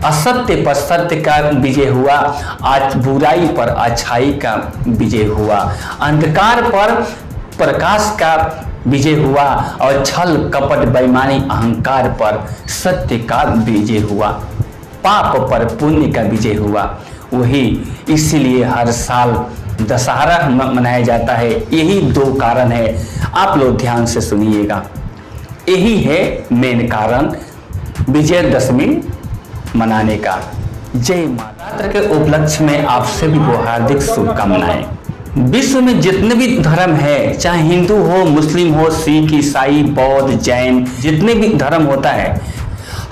असत्य पर सत्य का विजय हुआ, आज बुराई पर अच्छाई का विजय हुआ, अंधकार पर प्रकाश का विजय हुआ और छल कपट बेईमानी अहंकार पर सत्य का विजय हुआ, पाप पर पुण्य का विजय हुआ। वही इसीलिए हर साल दशहरा मनाया जाता है। यही दो कारण है, आप लोग ध्यान से सुनिएगा। यही है मेन कारण विजयदशमी मनाने का। जय माता के उपलक्ष्य में आप सभी को हार्दिक शुभकामनाएं। विश्व में जितने भी धर्म है, चाहे हिंदू हो, मुस्लिम हो, सिख, ईसाई, बौद्ध, जैन, जितने भी धर्म होता है,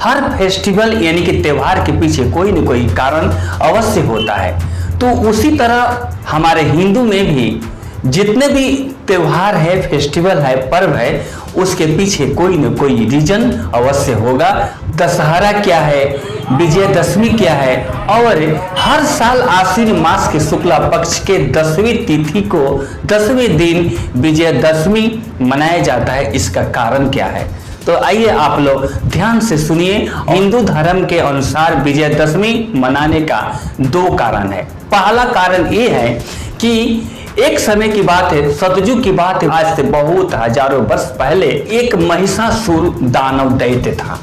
हर फेस्टिवल यानी कि त्योहार के पीछे कोई न कोई कारण अवश्य होता है। तो उसी तरह हमारे हिंदू में भी जितने भी त्योहार है, फेस्टिवल है, पर्व है, उसके पीछे कोई न कोई रीजन अवश्य होगा। दशहरा क्या है, विजयदशमी क्या है, और हर साल आश्विन मास के शुक्ला पक्ष के 10वीं तिथि को 10वें दिन विजयदशमी मनाया जाता है। इसका कारण क्या है, तो आइए आप लोग ध्यान से सुनिए। हिंदू धर्म के अनुसार विजयदशमी मनाने का दो कारण है। पहला कारण ये है कि एक समय की बात है, सतयुग की बात है, आज से बहुत हजारों वर्ष पहले एक महिषासुर दानव दैत्य था।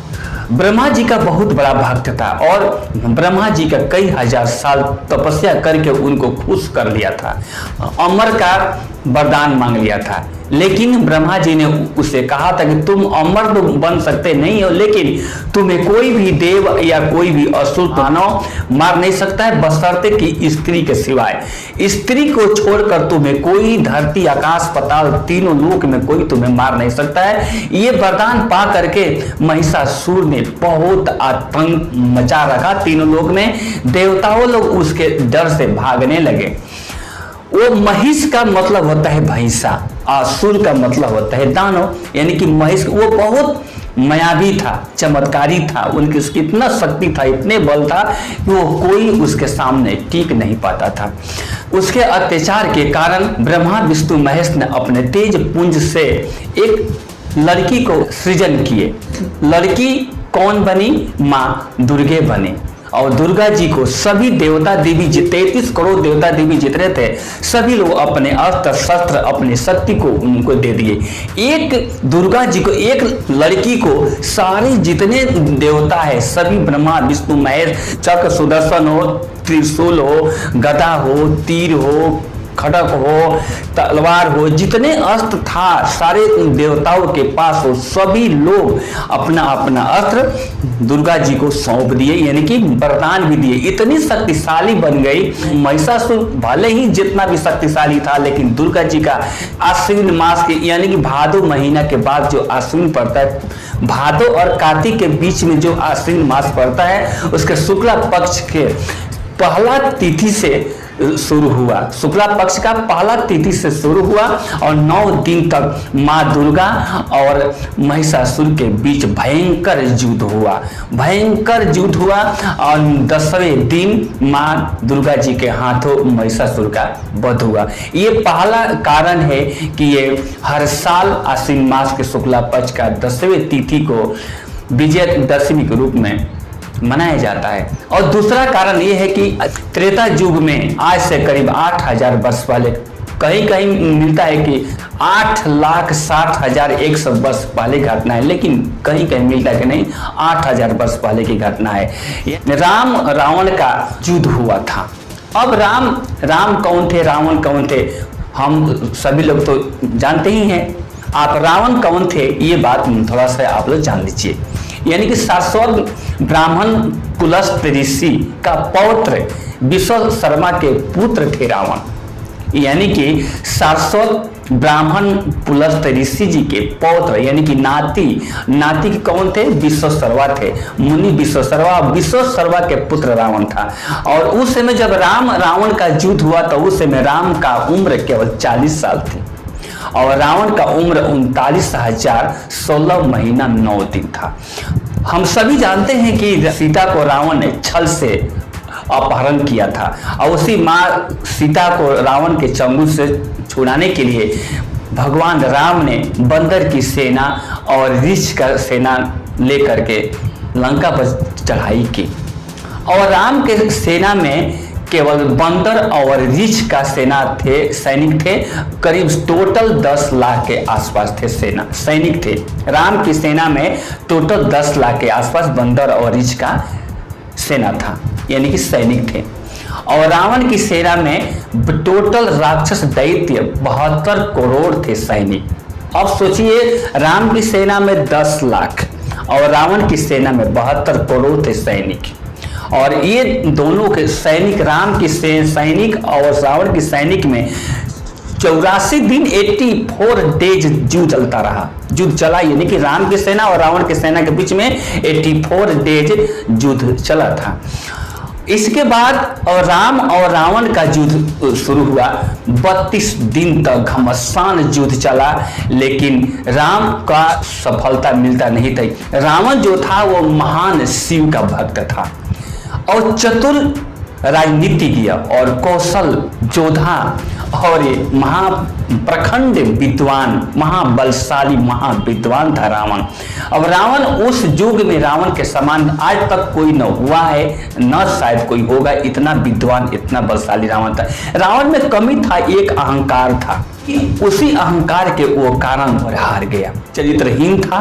ब्रह्मा जी का बहुत बड़ा भक्त था और ब्रह्मा जी का कई हजार साल तपस्या करके उनको खुश कर लिया था, अमर का वरदान मांग लिया था। लेकिन ब्रह्मा जी ने उसे कहा था कि तुम अमर तो बन सकते नहीं हो, लेकिन तुम्हें कोई भी देव या कोई भी असुर मानव मार नहीं सकता है, बशर्ते कि स्त्री के सिवाय। स्त्री को छोड़कर तुम्हें कोई धरती आकाश पाताल तीनों लोक में कोई तुम्हें मार नहीं सकता है। ये वरदान पा करके महिषासुर ने बहुत आतंक मचा रखा तीनों लोक में। देवताओं लोग उसके डर से भागने लगे। वो महिष का मतलब होता है भैंसा, असुर का मतलब होता है दानव, यानी कि महिष। वो बहुत मायावी था, चमत्कारी था, उनकी इतना शक्ति था, इतने बल था कि वो कोई उसके सामने टिक नहीं पाता था। उसके अत्याचार के कारण ब्रह्मा विष्णु महेश ने अपने तेज पुंज से एक लड़की को सृजन किए। लड़की कौन बनी? माँ दुर्गे बनी। और दुर्गा जी को सभी देवता देवी 33 करोड़ देवता देवी जितने थे सभी लोग अपने अस्त्र शस्त्र अपनी शक्ति को उनको दे दिए। एक दुर्गा जी को, एक लड़की को सारे जितने देवता है सभी ब्रह्मा विष्णु महेश, चक्र सुदर्शन हो, त्रिशूल हो, गदा हो, तीर हो, खड़क हो, तलवार हो, जितने अस्त्र था सारे देवताओं के पास हो, सभी लोग अपना अपना अस्त्र दुर्गा जी को सौंप दिए, यानी कि वरदान भी दिए। इतनी शक्तिशाली बन गई। महिषासुर भले ही जितना भी शक्तिशाली था, लेकिन दुर्गा जी का आश्विन मास के यानी कि भादो महीना के बाद जो आश्विन पड़ता है, भादो और कार्तिक के बीच में जो आश्विन मास पड़ता है, उसके शुक्ला पक्ष के पहला तिथि से शुरू हुआ। शुक्ला पक्ष का पहला तिथि से शुरू हुआ और 9 दिन तक माँ दुर्गा और महिषासुर के बीच भयंकर युद्ध हुआ। भयंकर युद्ध हुआ और 10वें दिन माँ दुर्गा जी के हाथों महिषासुर का वध हुआ। ये पहला कारण है कि ये हर साल आश्विन मास के शुक्ला पक्ष का 10वें तिथि को विजयदशमी के रूप में मनाया जाता है। और दूसरा कारण यह है कि त्रेता युग में आज से करीब 8000 वर्ष पहले, कहीं कहीं मिलता है कि 8,60,100 वर्ष पहले घटना है, लेकिन कहीं कहीं मिलता है कि नहीं 8000 वर्ष पहले की घटना है। राम रावण का युद्ध हुआ था। अब राम कौन थे, रावण कौन थे, हम सभी लोग तो जानते ही हैं। आप रावण कौन थे ये बात थोड़ा सा आप लोग जान लीजिए। यानी कि शाश्वत ब्राह्मण पुलस्त ऋषि का पौत्र विश्व शर्मा के पुत्र थे रावण। यानी कि शाश्वत ब्राह्मण पुलस्त ऋषि जी के पौत्र यानी कि नाती के कौन थे? विश्वशर्मा थे। मुनि विश्वशर्मा के पुत्र रावण था। और उस समय जब राम रावण का युद्ध हुआ तो उस समय राम का उम्र केवल 40 साल थी और रावण का उम्र 39,016 महीना 9 दिन था। हम सभी जानते हैं कि सीता को रावण ने छल से अपहरण किया था और उसी माँ सीता को रावण के चंगुल से छुड़ाने के लिए भगवान राम ने बंदर की सेना और ऋष का सेना लेकर के लंका पर चढ़ाई की। और राम के सेना में केवल बंदर और रीछ का सैनिक थे। करीब टोटल 10 लाख के आसपास थे सैनिक थे। राम की सेना में टोटल 10 लाख के आसपास बंदर और रीछ का सेना था, यानी कि सैनिक थे। और रावण की सेना में टोटल राक्षस दैत्य 72 करोड़ थे सैनिक। अब सोचिए, राम की सेना में 10 लाख और रावण की सेना में 72 करोड़ थे सैनिक। और ये दोनों के सैनिक, राम की सैनिक और रावण की सैनिक में 84 दिन 84 डेज युद्ध चलता रहा। युद्ध चला, यानी कि राम की सेना और रावण की सेना के बीच में 84 डेज युद्ध चला था। इसके बाद और राम और रावण का युद्ध शुरू हुआ। 32 दिन तक घमासान युद्ध चला, लेकिन राम का सफलता मिलता नहीं था। रावण जो था वो महान शिव का भक्त था और चतुर राजनीतिज्ञ और कौशल योद्धा और महाप्रखंड विद्वान, महाबलशाली महाविद्वान था रावण। अब रावण उस युग में रावण के समान आज तक कोई न हुआ है, न शायद कोई होगा। इतना विद्वान, इतना बलशाली रावण था। रावण में कमी था, एक अहंकार था। उसी अहंकार के वो कारण पर हार गया। चरित्रहीन था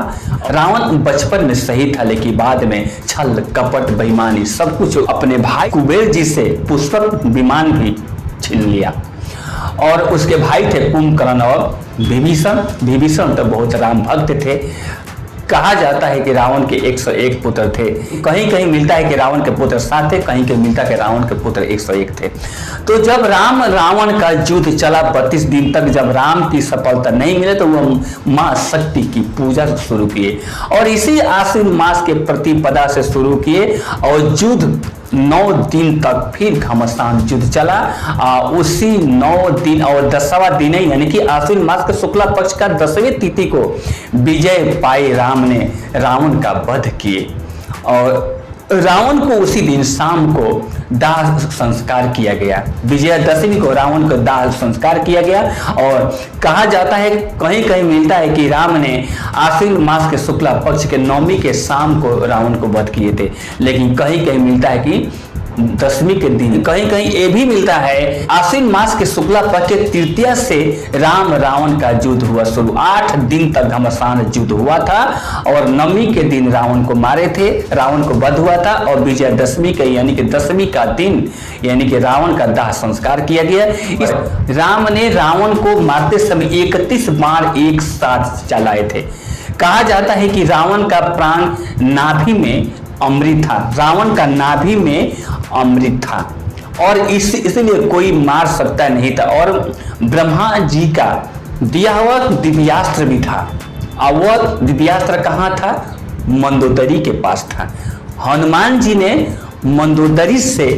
रावण। बचपन में सही था, लेकिन बाद में छल कपट बेईमानी सब कुछ अपने भाई कुबेर जी से पुष्पक विमान भी छीन लिया। और उसके भाई थे कुंभकर्ण और विभीषण। विभीषण तो बहुत राम भक्त थे। कहा जाता है कि रावण के 101 पुत्र थे। कहीं कहीं मिलता है कि रावण के पुत्र 7 थे, कहीं कहीं मिलता है कि रावण के पुत्र 101 थे। तो जब राम रावण का युद्ध चला 32 दिन तक, जब राम की सफलता नहीं मिले तो वो माँ शक्ति की पूजा शुरू किए और इसी आश्विन मास के प्रतिपदा से शुरू किए और युद्ध 9 दिन तक फिर घमासान युद्ध चला। उसी 9 दिन और 10वां दिन है, यानी कि आश्विन मास के शुक्ला पक्ष का 10वें तिथि को विजय पाए राम ने रावण का वध किए। और रावण को उसी दिन शाम को दाह संस्कार किया गया। विजयादशमी को रावण को दाह संस्कार किया गया। और कहा जाता है, कहीं कहीं मिलता है कि राम ने आश्विन मास के शुक्ला पक्ष के 9वीं के शाम को रावण को वध किए थे, लेकिन कहीं कहीं मिलता है कि 10वीं के दिन। कहीं कहीं ये भी मिलता है आश्विन मास के शुक्ला पक्ष के तृतीया से राम रावण का युद्ध हुआ शुरू। 8 दिन तक घमासान युद्ध हुआ था और 9वीं के दिन रावण को मारे थे, रावण को वध हुआ था। और विजयादशमी के यानी कि 10वीं का दिन यानी कि रावण का दाह संस्कार किया गया। इस राम ने रावण को मारते समय 31 बाण एक साथ चलाए थे। कहा जाता है कि रावण का प्राण नाभि में अमृत था। रावण का नाभि में अमृत था और इसलिए कोई मार सकता नहीं था। और ब्रह्मा जी का दिया हुआ दिव्यास्त्र भी था। और वह दिव्यास्त्र कहाँ था? मंदोदरी के पास था। हनुमान जी ने मंदोदरी से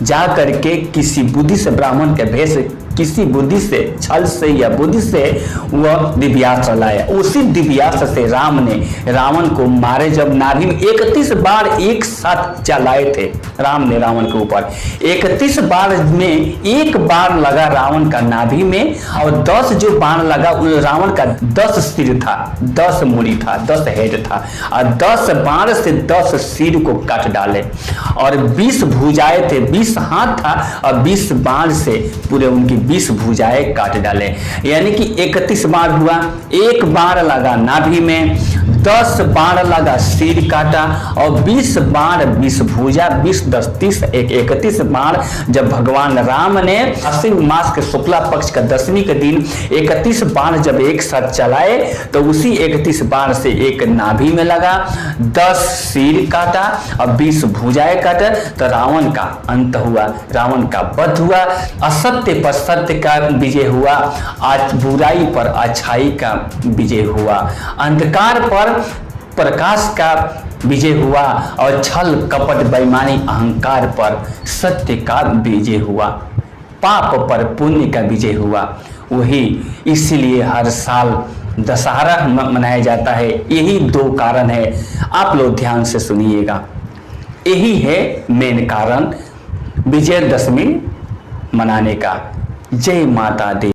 जा करके किसी बुद्धि से, ब्राह्मण के भेष किसी बुद्धि से, छल से या बुद्धि से वह दिव्यास्त्र लाया। उसी दिव्यास्त्र से राम ने रावण को मारे। जब नाभि में 31 बार एक साथ चलाए थे राम ने रावण के ऊपर। 31 बार में एक बार लगा रावण का नाभि में और 10 जो बाण लगा रावण का 10 सिर था, 10 मुड़ी था, 10 हेड था और 10 बाण से 10 सिर को काट डाले। और 20 भुजाएं थे, 20 हाथ था और 20 बाण से पूरे उनकी 20 भुजाएं काट डाले। यानी कि 31 बार हुआ। एक बार लगा नाभि में, 10 बाण लगा सिर काटा और 20 बाण 20 भुजा, 20 10 30 31 बाण जब भगवान राम ने आश्विन मास के शुक्ला पक्ष का 10वीं के दिन 31 बाण जब एक साथ चलाए तो उसी 31 बाण से एक नाभि में लगा, 10 सिर काटा और 20 भुजाएं काटा तो रावण का अंत हुआ, रावण का वध हुआ। असत्य पर सत्य का विजय हुआ, आज बुराई पर अच्छाई का विजय हुआ, अंधकार पर प्रकाश का विजय हुआ और छल कपट बेईमानी अहंकार पर सत्य का विजय हुआ, पाप पर पुण्य का विजय हुआ। वही इसीलिए हर साल दशहरा मनाया जाता है। यही 2 कारण है, आप लोग ध्यान से सुनिएगा। यही है मेन कारण विजयदशमी मनाने का। जय माता दी।